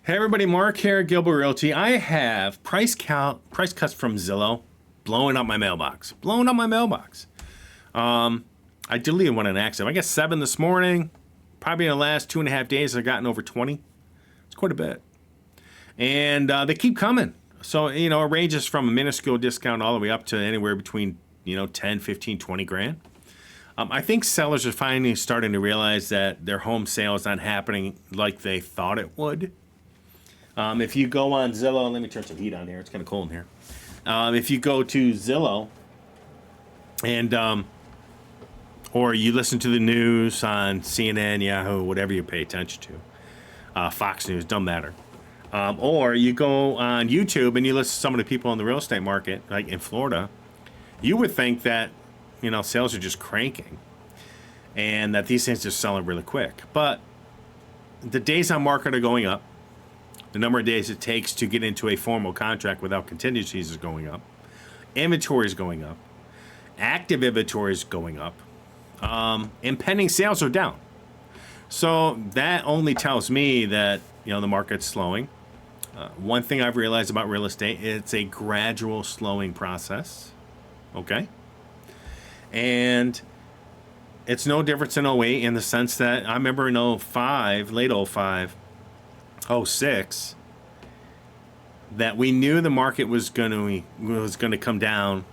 Hey everybody, Mark here at Gilbert Realty. I have price cuts from Zillow blowing up my mailbox. I deleted one in accident. I got 7 this morning. Probably in the last 2.5 days, I've gotten over 20. It's quite a bit. And they keep coming. So, it ranges from a minuscule discount all the way up to anywhere between, 10, 15, 20 grand. I think sellers are finally starting to realize that their home sale is not happening like they thought it would. If you go on Zillow, let me turn some heat on here. It's kind of cold in here. If you go to Zillow and or you listen to the news on CNN, Yahoo, whatever you pay attention to, Fox News, don't matter. Or you go on YouTube and you listen to some of the people in the real estate market, like in Florida, you would think that, sales are just cranking and that these things are selling really quick. But the days on market are going up. The number of days it takes to get into a formal contract without contingencies is going up. Inventory is going up. Active inventory is going up. And pending sales are down. So that only tells me that, the market's slowing. One thing I've realized about real estate, it's a gradual slowing process. Okay? And it's no different in 08 in the sense that I remember in 05, late 05, 06, that we knew the market was going to come down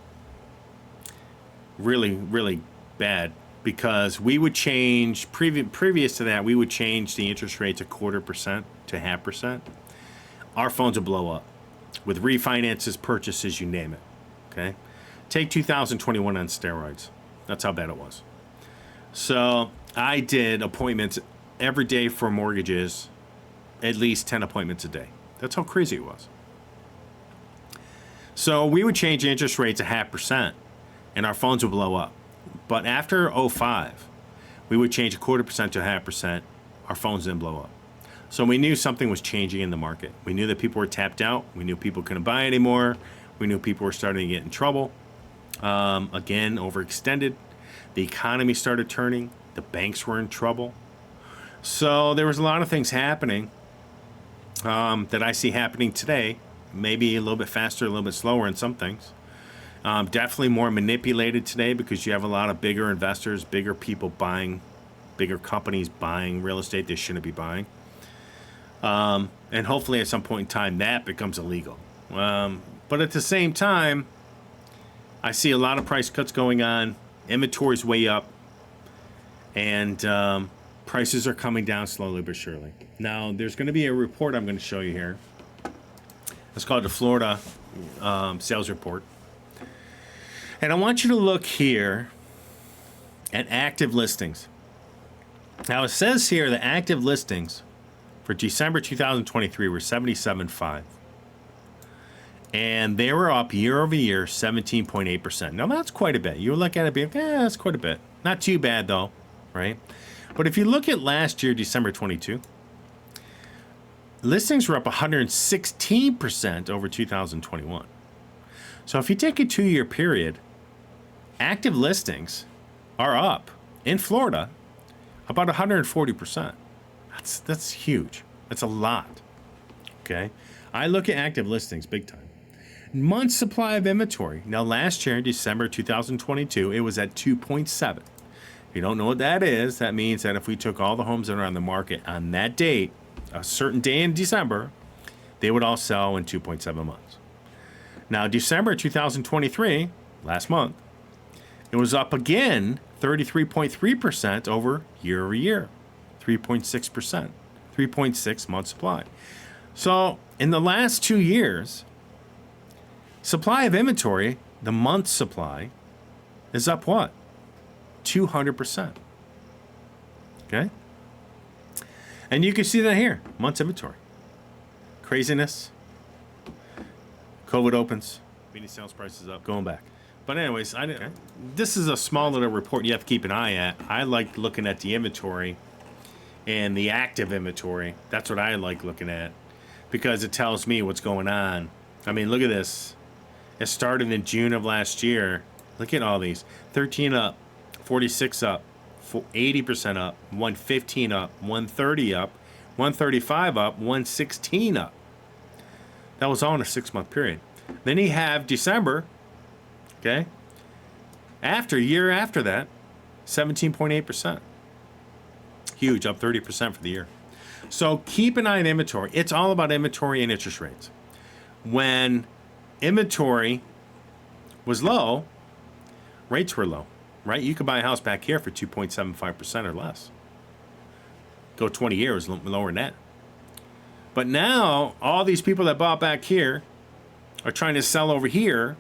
really, really bad because we would change previous to that, we would change the interest rates 0.25% to 0.5%. Our phones would blow up with refinances, purchases, you name it. Okay, take 2021 on steroids. That's how bad it was. So I did appointments every day for mortgages. At least 10 appointments a day. That's how crazy it was. So we would change interest rates 0.5% and our phones would blow up. But after 05, we would change 0.25% to 0.5%. Our phones didn't blow up. So we knew something was changing in the market. We knew that people were tapped out. We knew people couldn't buy anymore. We knew people were starting to get in trouble. Again, overextended. The economy started turning. The banks were in trouble. So there was a lot of things happening that I see happening today, maybe a little bit faster, a little bit slower in some things. Definitely more manipulated today because you have a lot of bigger investors, bigger people buying, bigger companies buying real estate they shouldn't be buying. And hopefully at some point in time that becomes illegal. But at the same time, I see a lot of price cuts going on. Inventory's way up. And prices are coming down slowly but surely. Now, there's going to be a report I'm going to show you here. It's called the Florida Sales Report. And I want you to look here at active listings. Now, it says here the active listings for December 2023 were 77.5. And they were up year over year 17.8%. Now, that's quite a bit. You look at it and be like, that's quite a bit. Not too bad, though, right? But if you look at last year, December 22, listings were up 116% over 2021. So if you take a 2-year period, active listings are up in Florida about 140%. That's huge. That's a lot. Okay? I look at active listings big time. Month supply of inventory. Now last year, December 2022, it was at 2.7. If you don't know what that is, that means that if we took all the homes that are on the market on that date, a certain day in December, they would all sell in 2.7 months. Now, December 2023, last month, it was up again 33.3% over year, 3.6%, 3.6 month supply. So in the last 2 years, supply of inventory, the month supply, is up what? 200%. Okay? And you can see that here, month's inventory. Craziness. COVID opens, median sales prices up, going back. But anyways, this is a small little report you have to keep an eye at. I like looking at the inventory and the active inventory. That's what I like looking at because it tells me what's going on. I mean, look at this. It started in June of last year. Look at all these. 13 up, 46 up, 80% up, 115 up, 130 up, 135 up, 116 up. That was all in a 6-month period. Then you have December, okay? Year after that, 17.8%. Huge, up 30% for the year. So keep an eye on inventory. It's all about inventory and interest rates. When inventory was low, rates were low, right? You could buy a house back here for 2.75% or less. Go 20 years, lower than that. But now, all these people that bought back here are trying to sell over here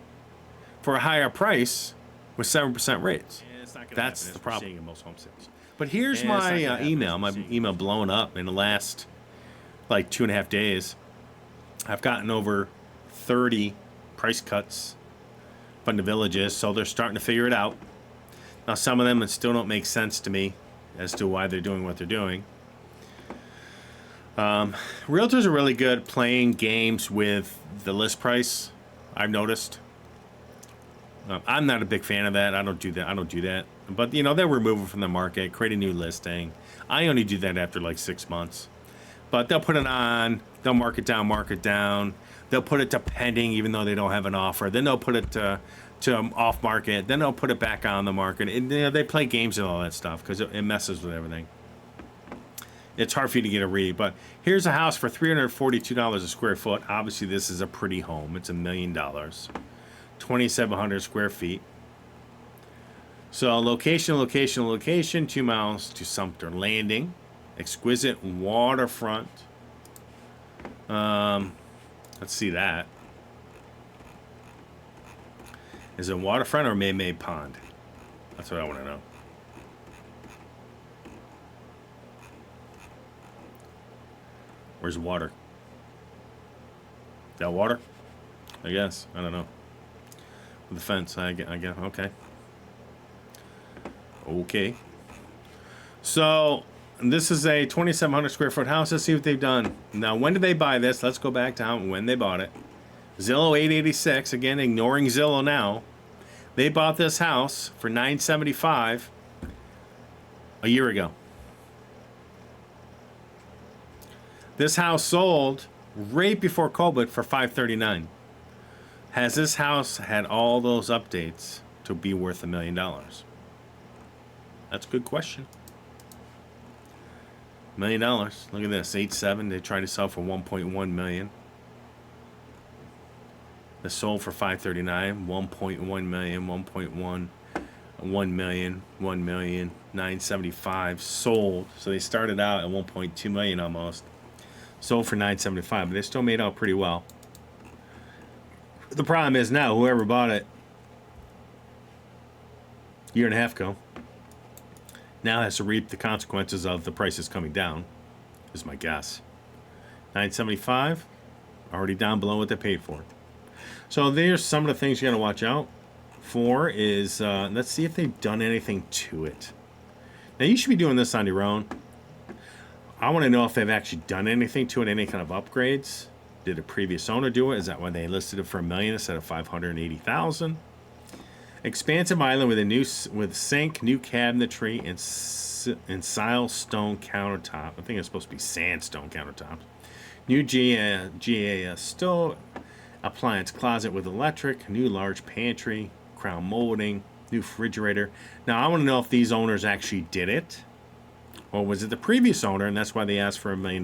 for a higher price with 7% rates. That's the problem in most home sales. But here's my email blowing up in the last like 2.5 days. I've gotten over 30 price cuts from the villages, so they're starting to figure it out. Now, some of them still don't make sense to me as to why they're doing what they're doing. Realtors are really good at playing games with the list price, I've noticed. I'm not a big fan of that. I don't do that. But, you know, they'll remove it from the market, create a new listing. I only do that after like 6 months. But they'll put it on, they'll mark it down. They'll put it to pending even though they don't have an offer. Then they'll put it to off market. Then they'll put it back on the market. And, you know, they play games and all that stuff because it messes with everything. It's hard for you to get a read. But here's a house for $342 a square foot. Obviously, this is a pretty home. It's $1 million. 2,700 square feet. So location, 2 miles to Sumter Landing. Exquisite waterfront. Let's see that. Is it waterfront or May Pond? That's what I want to know. Where's the water? Is that water? I guess. I don't know. With the fence, I guess. Okay. Okay. So, this is a 2,700 square foot house. Let's see what they've done. Now, when did they buy this? Let's go back to when they bought it. Zillow 886. Again, ignoring Zillow now. They bought this house for $975 a year ago. This house sold right before COVID for $539. Has this house had all those updates to be worth $1 million? That's a good question. $1 million. Look at this. 8.7. They tried to sell for 1.1 million. They sold for $539. 1.1 million. 1.1. 1 million. 1 million. 975 sold. So they started out at 1.2 million almost. Sold for $975, but they still made out pretty well. The problem is now, whoever bought it a year and a half ago now has to reap the consequences of the prices coming down, is my guess. $975, already down below what they paid for. So there's some of the things you got to watch out for is, let's see if they've done anything to it. Now, you should be doing this on your own. I want to know if they've actually done anything to it, any kind of upgrades. Did a previous owner do it? Is that why they listed it for $1 million instead of $580,000? Expansive island with sink, new cabinetry, and silestone countertop. I think it's supposed to be sandstone countertops. New GAS stove, appliance closet with electric, new large pantry, crown molding, new refrigerator. Now I want to know if these owners actually did it. Or was it the previous owner, and that's why they asked for $1 million,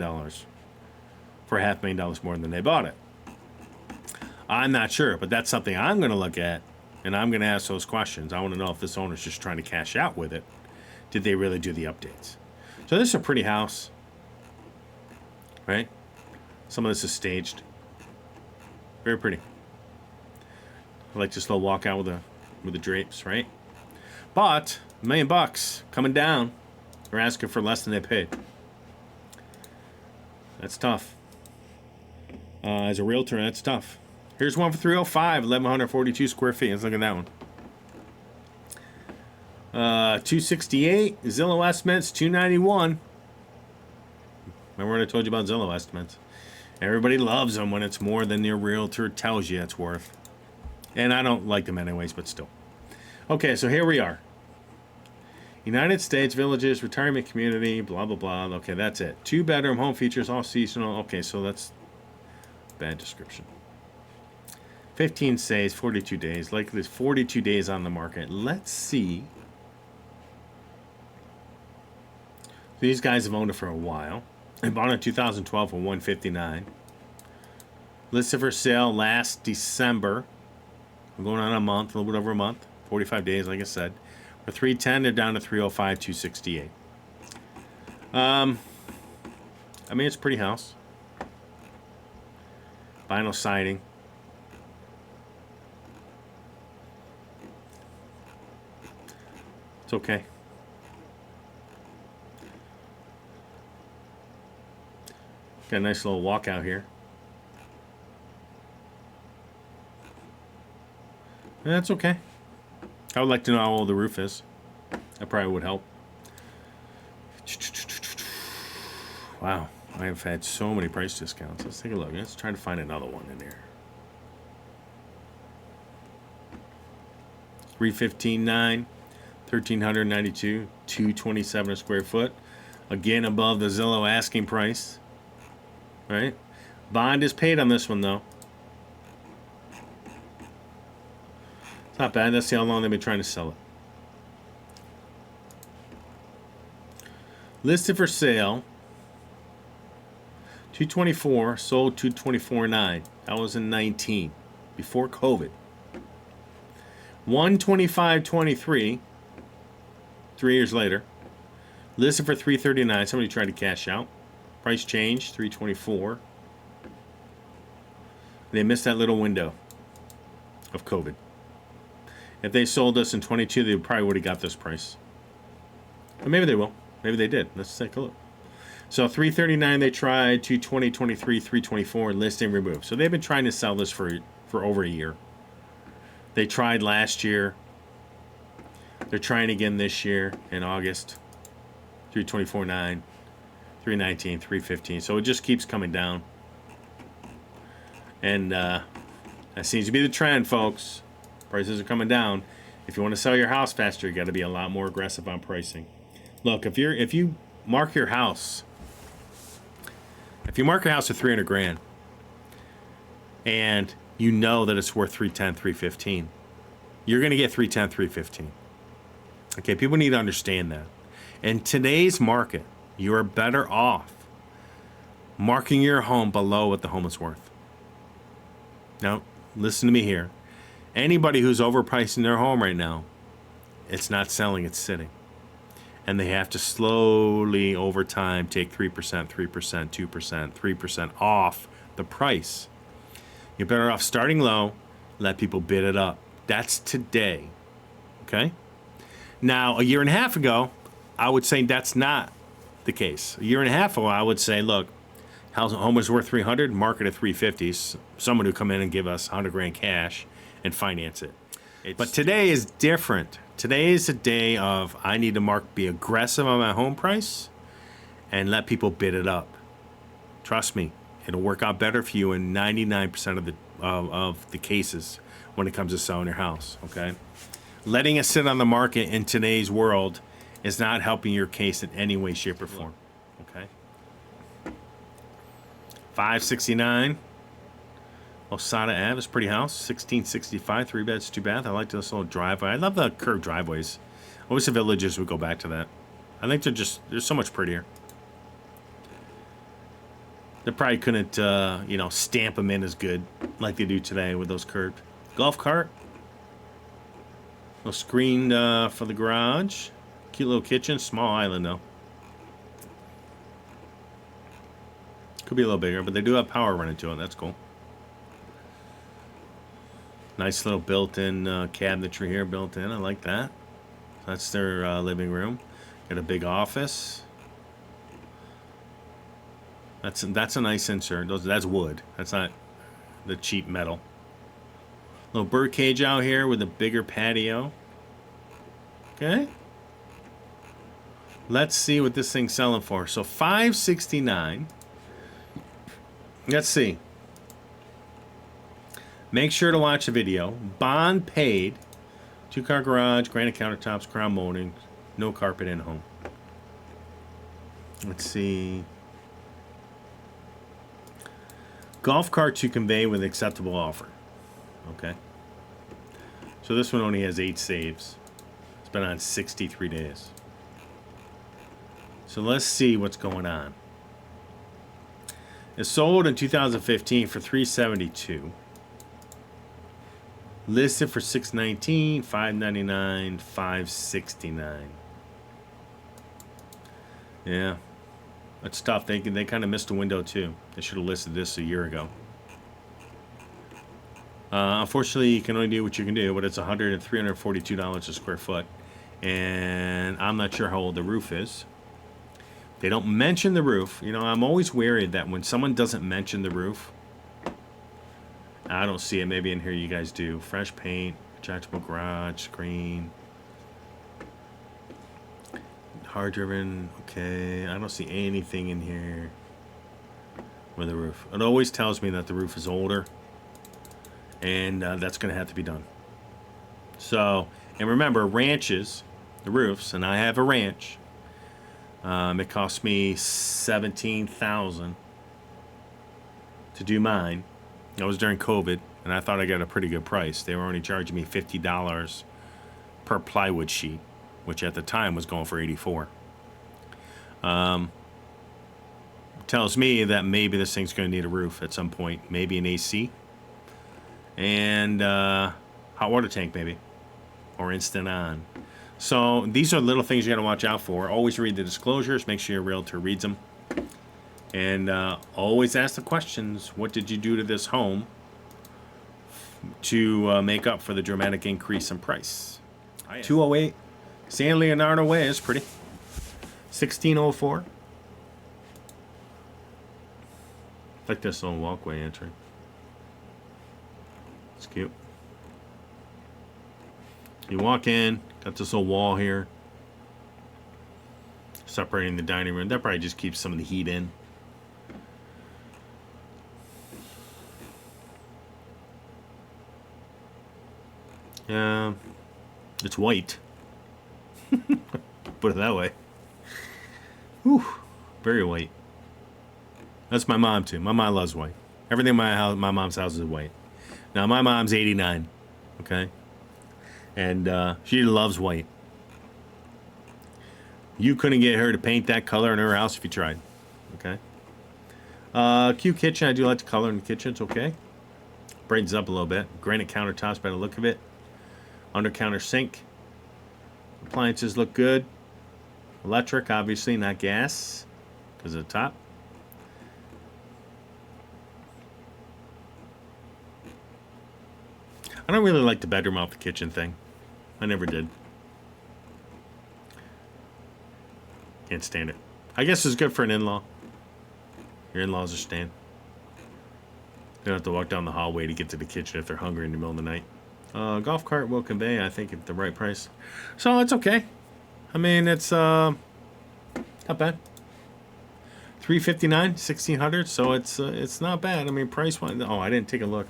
for $500,000 more than they bought it? I'm not sure, but that's something I'm going to look at, and I'm going to ask those questions. I want to know if this owner's just trying to cash out with it. Did they really do the updates? So this is a pretty house, right? Some of this is staged. Very pretty. I like this little walkout with the drapes, right? But $1 million coming down. They're asking for less than they paid. That's tough. As a realtor, that's tough. Here's one for $305, 1,142 square feet. Let's look at that one. 268 Zillow estimates, 291. Remember what I told you about Zillow estimates? Everybody loves them when it's more than your realtor tells you it's worth. And I don't like them anyways, but still. Okay, so here we are. United States villages, retirement community, blah, blah, blah. Okay, that's it. 2-bedroom home features, all seasonal. Okay, so that's bad description. 15 stays, 42 days. Like there's 42 days on the market. Let's see. These guys have owned it for a while. I bought it in 2012 for $159. Listed for sale last December. We're going on a month, a little bit over a month. 45 days, like I said. For $310, they're down to $305, $268. I mean, it's a pretty house. Vinyl siding. It's okay. Got a nice little walkout here. That's okay. I would like to know how old the roof is. That probably would help. Wow, I have had so many price discounts. Let's take a look. Let's try to find another one in there. $315.9, $1,392, $227 a square foot. Again, above the Zillow asking price. Right? Bond is paid on this one, though. It's not bad. Let's see how long they've been trying to sell it. Listed for sale, $224, sold $224.9. That was in 19, before COVID. $125.23, 3 years later. Listed for $339. Somebody tried to cash out. Price change, $324. They missed that little window of COVID. If they sold us in 22, they probably would have got this price. But maybe they will. Maybe they did. Let's take a look. So $339 they tried, $220, $23, $324, listing removed. So they've been trying to sell this for over a year. They tried last year. They're trying again this year in August. $324.9. $319, $315. So it just keeps coming down. And that seems to be the trend, folks. Prices are coming down. If you want to sell your house faster, you got to be a lot more aggressive on pricing. Look, if you mark your house, at 300 grand, and you know that it's worth 310, 315, you're going to get 310, 315. Okay, people need to understand that. In today's market, you are better off marking your home below what the home is worth. Now, listen to me here. Anybody who's overpricing their home right now, it's not selling, it's sitting. And they have to slowly, over time, take 3%, 3%, 2%, 3% off the price. You're better off starting low, let people bid it up. That's today. Okay? Now, a year and a half ago, I would say that's not the case. A year and a half ago, I would say, look, home is worth 300, market at 350. Someone who come in and give us 100 grand cash and finance it. But today is different. Today is a day of I need to be aggressive on my home price and let people bid it up. Trust me, it'll work out better for you in 99% of the cases when it comes to selling your house. Okay, letting it sit on the market in today's world is not helping your case in any way, shape, or form. Okay. $569. Osada Ave is pretty house. 1665, 3 beds, 2 bath. I like this little driveway. I love the curved driveways. I wish the villages would go back to that. I think they're so much prettier. They probably couldn't, stamp them in as good like they do today with those curved. Golf cart. Little screen for the garage. Cute little kitchen. Small island, though. Could be a little bigger, but they do have power running to it. That's cool. Nice little built-in cabinetry here built in. I like that. That's their living room. Got a big office. That's a nice insert. That's wood. That's not the cheap metal. Little bird cage out here with a bigger patio. Okay. Let's see what this thing's selling for. So $569. Let's see. Make sure to watch the video. Bond paid. 2-car garage, granite countertops, crown molding. No carpet in home. Let's see. Golf cart to convey with acceptable offer. Okay. So this one only has 8 saves. It's been on 63 days. So let's see what's going on. It sold in 2015 for $372. Listed for $619, $599, $569. Yeah, that's tough. They kind of missed a window too. They should have listed this a year ago. Unfortunately, you can only do what you can do, but it's $100 and $342 a square foot, and I'm not sure how old the roof is. They don't mention the roof. You know, I'm always wary that when someone doesn't mention the roof, I don't see it. Maybe in here you guys do. Fresh paint, retractable garage, screen, hard driven. Okay, I don't see anything in here with the roof. It always tells me that the roof is older, and that's going to have to be done. So, and remember, ranches, the roofs, and I have a ranch. It cost me $17,000 to do mine. That was during COVID, and I thought I got a pretty good price. They were only charging me $50 per plywood sheet, which at the time was going for $84. Tells me that maybe this thing's going to need a roof at some point, maybe an AC, and hot water tank maybe, or instant on. So these are little things you got to watch out for. Always read the disclosures. Make sure your realtor reads them. And always ask the questions. What did you do to this home to make up for the dramatic increase in price? 208 San Leonardo Way is pretty. 1604. Like this little walkway entry. It's cute. You walk in, got this little wall here separating the dining room. That probably just keeps some of the heat in. It's white. Put it that way. Whew, very white. That's my mom too. My mom loves white. Everything in my mom's house is white. Now my mom's 89. Okay. And she loves white. You couldn't get her to paint that color in her house if you tried. Okay. Cute kitchen. I do like the color in the kitchen. It's okay. Brightens up a little bit. Granite countertops by the look of it. Under counter sink. Appliances look good. Electric, obviously, not gas because of the top. I don't really like the bedroom off the kitchen thing. I never did. Can't stand it. I guess it's good for an in-law. Your in-laws are staying. They don't have to walk down the hallway to get to the kitchen if they're hungry in the middle of the night. Golf cart will convey, I think, at the right price. So it's okay. I mean, it's not bad. $359, $1,600. So it's not bad. I mean, price-wise. Oh, I didn't take a look.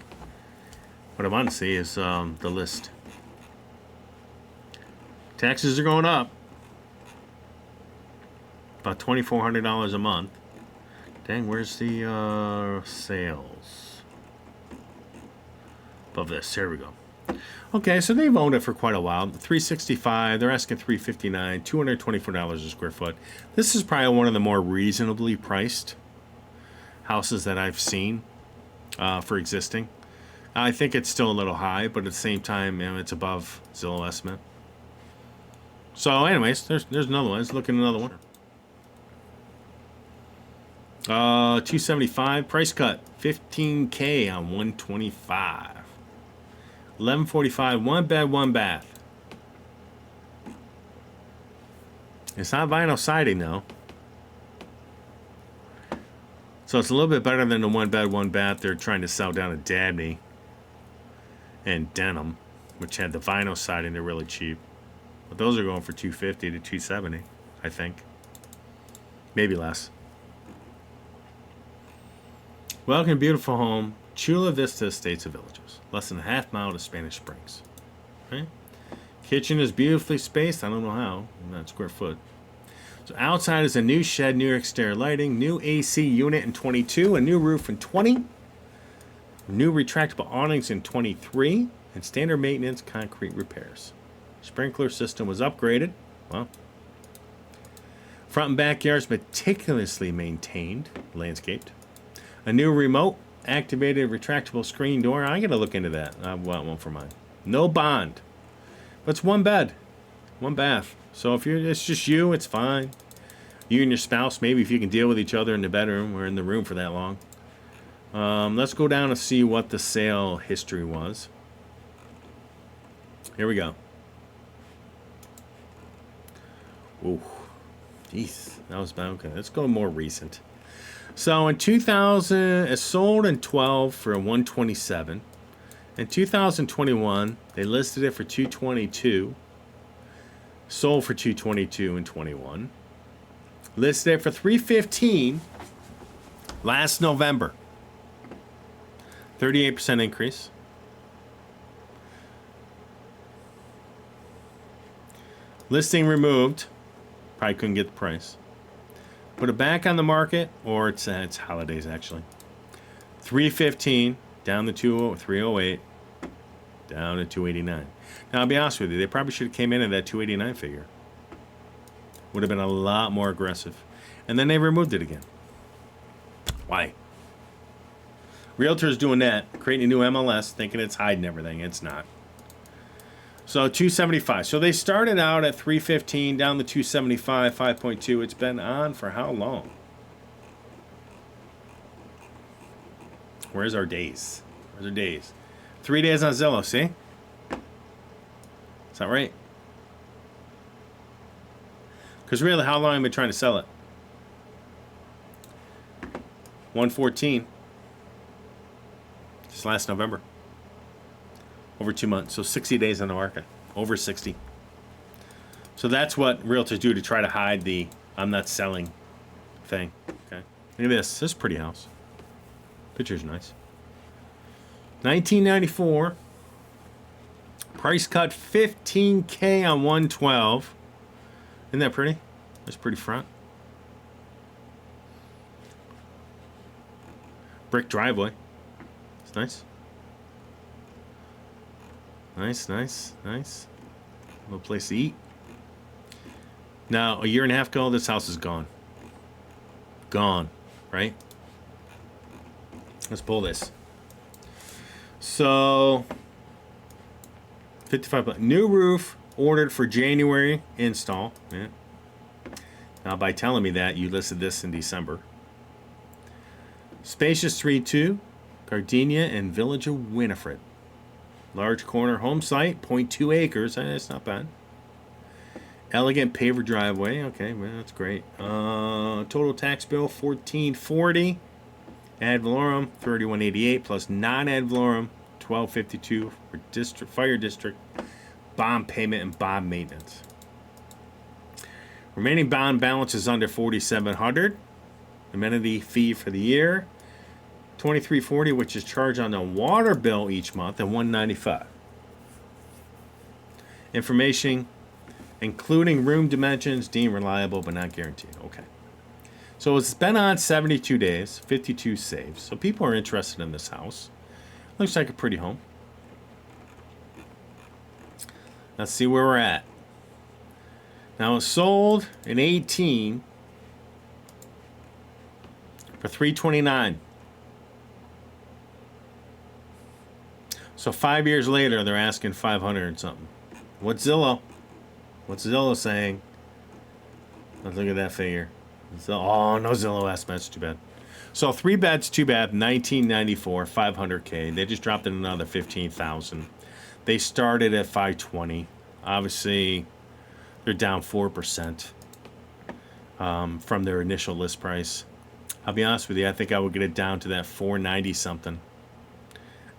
What I want to see is the list. Taxes are going up. About $2,400 a month. Dang, where's the sales? Above this. Here we go. Okay, so they've owned it for quite a while. $365. They're asking $359. $224 a square foot. This is probably one of the more reasonably priced houses that I've seen for existing. I think it's still a little high, but at the same time, you know, it's above Zillow estimate. So, anyways, there's another one. Let's look at another one. 275 price cut, $15K on 125. 1145, one bed, one bath. It's not vinyl siding though. So it's a little bit better than the one bed, one bath they're trying to sell down at Dabney and Denham, which had the vinyl siding. They're really cheap. But those are going for $250 to $270, I think. Maybe less. Welcome, beautiful home, Chula Vista Estates and Villages. Less than a half mile to Spanish Springs. Okay? Kitchen is beautifully spaced. I don't know how. Not square foot. So outside is a new shed, new exterior lighting, new AC unit in 22, a new roof in 20, new retractable awnings in 23, and standard maintenance concrete repairs. Sprinkler system was upgraded. Well, front and backyards meticulously maintained, landscaped. A new remote activated retractable screen door. I gotta look into that. I want one for mine. No bond, but it's one bed, one bath. So if it's just you, it's fine. You and your spouse, maybe if you can deal with each other in the bedroom or in the room for that long. Let's go down and see what the sale history was. Here we go. Ooh, jeez, that was bad. Okay, let's go more recent. So in 2000, it sold in 12 for 127. In 2021, they listed it for 222. Sold for 222 in 21. Listed it for 315 last November. 38% increase. Listing removed. Probably couldn't get the price. Put it back on the market, or it's holidays actually. 315 down to 308, down to 289. Now, I'll be honest with you, they probably should have came in at that 289 figure. Would have been a lot more aggressive. And then they removed it again. Why? Realtors doing that, creating a new MLS, thinking it's hiding everything. It's not. So 275. So they started out at 315, down to 275, 5.2. It's been on for how long? Where's our days? Where's our days? 3 days on Zillow, see? Is that right? Because really, how long have I been trying to sell it? 114. Just last November. Over 2 months. So 60 days on the market. Over 60. So that's what realtors do to try to hide the I'm not selling thing. Okay. Look at this. This is a pretty house. Picture's nice. 1994. Price cut $15K on 112. Isn't that pretty? That's pretty front. Brick driveway. It's nice. Nice, nice, nice. Little place to eat. Now, a year and a half ago, this house is gone. Gone, right? Let's pull this. So, 55. New roof ordered for January install. Yeah. Now, by telling me that, you listed this in December. Spacious 3-2, Gardenia and Village of Winifred. Large corner home site, 0.2 acres. That's not bad. Elegant paver driveway. Okay, well, that's great. Total tax bill, $1440. Ad valorem, $3188 plus non-ad valorem, $1252 for district fire district, bond payment and bond maintenance. Remaining bond balance is under $4,700. Amenity fee for the year, $2340, which is charged on the water bill each month, and $195. Information, including room dimensions, deemed reliable but not guaranteed. Okay. So it's been on 72 days, 52 saves. So people are interested in this house. Looks like a pretty home. Let's see where we're at. Now it's sold in 18 for $329. So 5 years later, they're asking $500 and something. What's Zillow? What's Zillow saying? Let's look at that figure. Oh, no Zillow estimates. Too bad. So 3 beds, 2 bath, 1994, $500K. They just dropped it another $15,000. They started at $520. Obviously, they're down 4% from their initial list price. I'll be honest with you. I think I would get it down to that $490 something.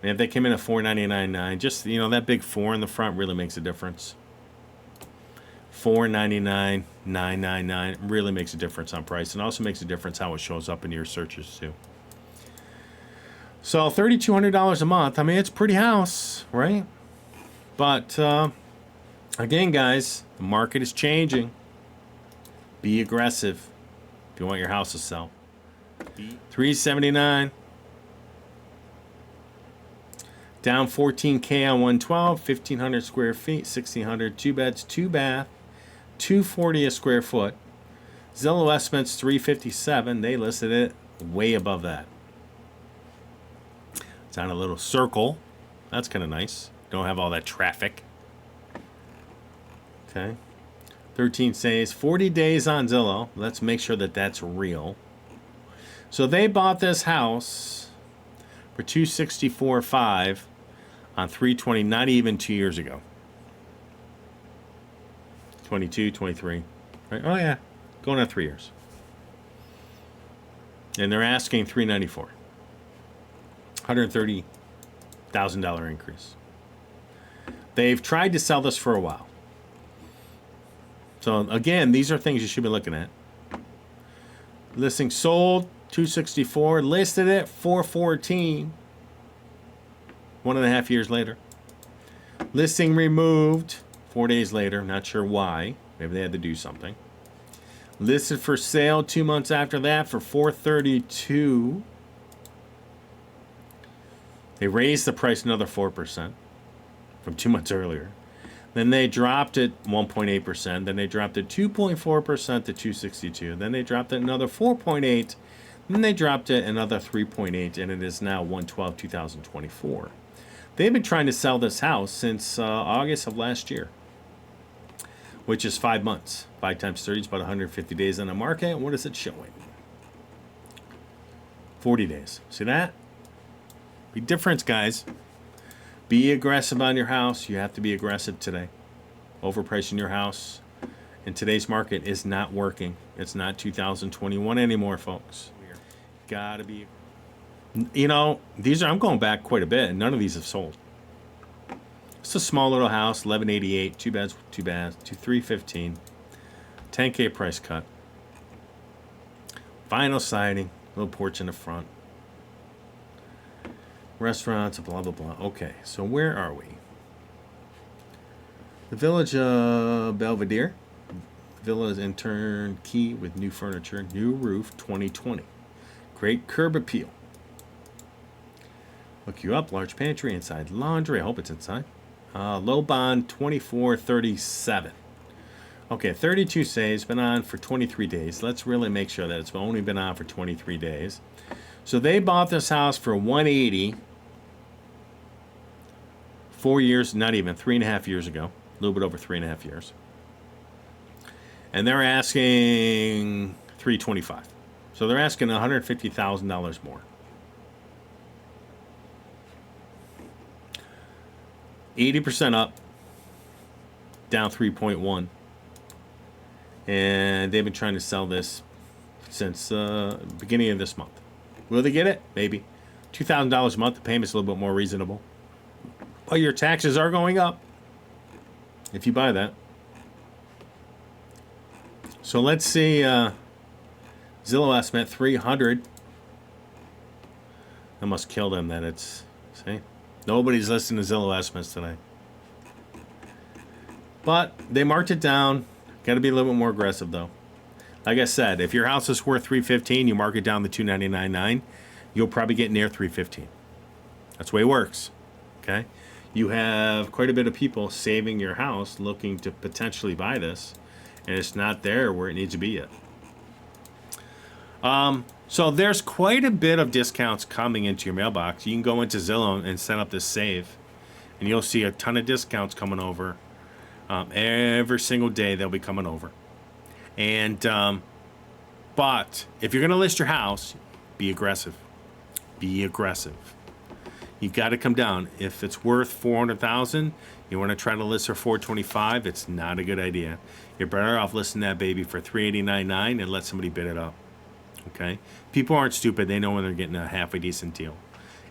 And if they came in at $499.9, just, you know, that big 4 in the front really makes a difference. $499.999 really makes a difference on price, and also makes a difference how it shows up in your searches too. So $3,200 a month. I mean, it's a pretty house, right? But Again, guys, the market is changing. Be aggressive if you want your house to sell. 379. Down 14K on 112, 1,500 square feet, 1,600, 2 beds, 2 bath, 240 a square foot. Zillow estimates 357. They listed it way above that. It's on a little circle. That's kind of nice. Don't have all that traffic. Okay. 13 says 40 days on Zillow. Let's make sure that that's real. So they bought this house for $264,500 on 320, not even 2 years ago. 22, 23. Right? Oh yeah, going on 3 years. And they're asking $394. $130,000 increase. They've tried to sell this for a while. So again, these are things you should be looking at. Listing sold $264, listed at $414. 1.5 years later. Listing removed 4 days later. Not sure why. Maybe they had to do something. Listed for sale 2 months after that for $432. They raised the price another 4% from 2 months earlier. Then they dropped it 1.8%. Then they dropped it 2.4% to $262. Then they dropped it another 4.8%. Then they dropped it another 3.8%, and it is now 1/12/2024. They've been trying to sell this house since August of last year, which is 5 months. 5 times 30 is about 150 days on the market. What is it showing? 40 days. See that? Big difference, guys. Be aggressive on your house. You have to be aggressive today. Overpricing your house in today's market is not working. It's not 2021 anymore, folks. Gotta be. You know, these are, I'm going back quite a bit, and none of these have sold. It's a small little house, 1188, 2 beds, 2 baths, 315, 10K price cut. Vinyl siding, little porch in the front. Restaurants, blah, blah, blah. Okay, so where are we? The Village of Belvedere. Villa is in turnkey with new furniture, new roof, 2020. Great curb appeal. Look you up, large pantry, inside laundry. I hope it's inside. Low bond, 2437. Okay, 32 says, been on for 23 days. Let's really make sure that it's only been on for 23 days. So they bought this house for $180. 4 years, not even, 3.5 years ago. A little bit over 3.5 years. And they're asking $325. So they're asking $150,000 more. 80% up, down 3.1. And they've been trying to sell this since beginning of this month. Will they get it? Maybe. $2,000 a month, the payment's a little bit more reasonable. But your taxes are going up if you buy that. So let's see. Zillow estimate 300. That must kill them that it's, see? Nobody's listening to Zillow estimates today. But they marked it down. Got to be a little bit more aggressive though. Like I said, if your house is worth $315, you mark it down to $299.9, you'll probably get near $315. That's the way it works. Okay? You have quite a bit of people saving your house looking to potentially buy this, and it's not there where it needs to be yet. So there's quite a bit of discounts coming into your mailbox. You can go into Zillow and set up this save, and you'll see a ton of discounts coming over. Every single day they'll be coming over. And but if you're going to list your house, be aggressive. Be aggressive. You've got to come down. If it's worth $400,000, you want to try to list for $425. It's not a good idea. You're better off listing that baby for $389.9 and let somebody bid it up. Okay? People aren't stupid. They know when they're getting a halfway decent deal.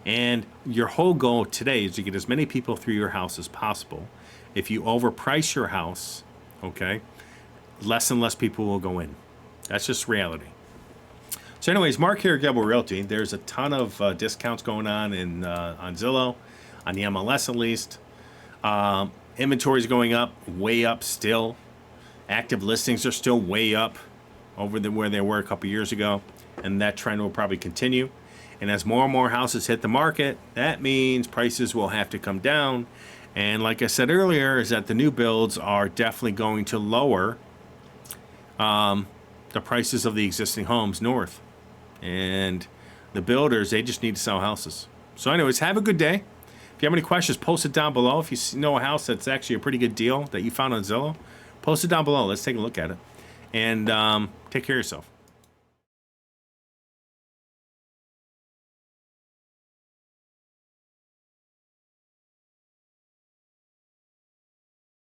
And your whole goal today is to get as many people through your house as possible. If you overprice your house, okay, less and less people will go in. That's just reality. So anyways, Mark here at Gable Realty. There's a ton of discounts going on in on Zillow, on the MLS at least. Inventory is going up, way up still. Active listings are still way up over where they were a couple years ago, and that trend will probably continue. And as more and more houses hit the market, that means prices will have to come down. And like I said earlier, is that the new builds are definitely going to lower the prices of the existing homes north. And the builders, they just need to sell houses. So anyways, have a good day. If you have any questions, post it down below. If you know a house that's actually a pretty good deal that you found on Zillow, post it down below. Let's take a look at it. And take care of yourself.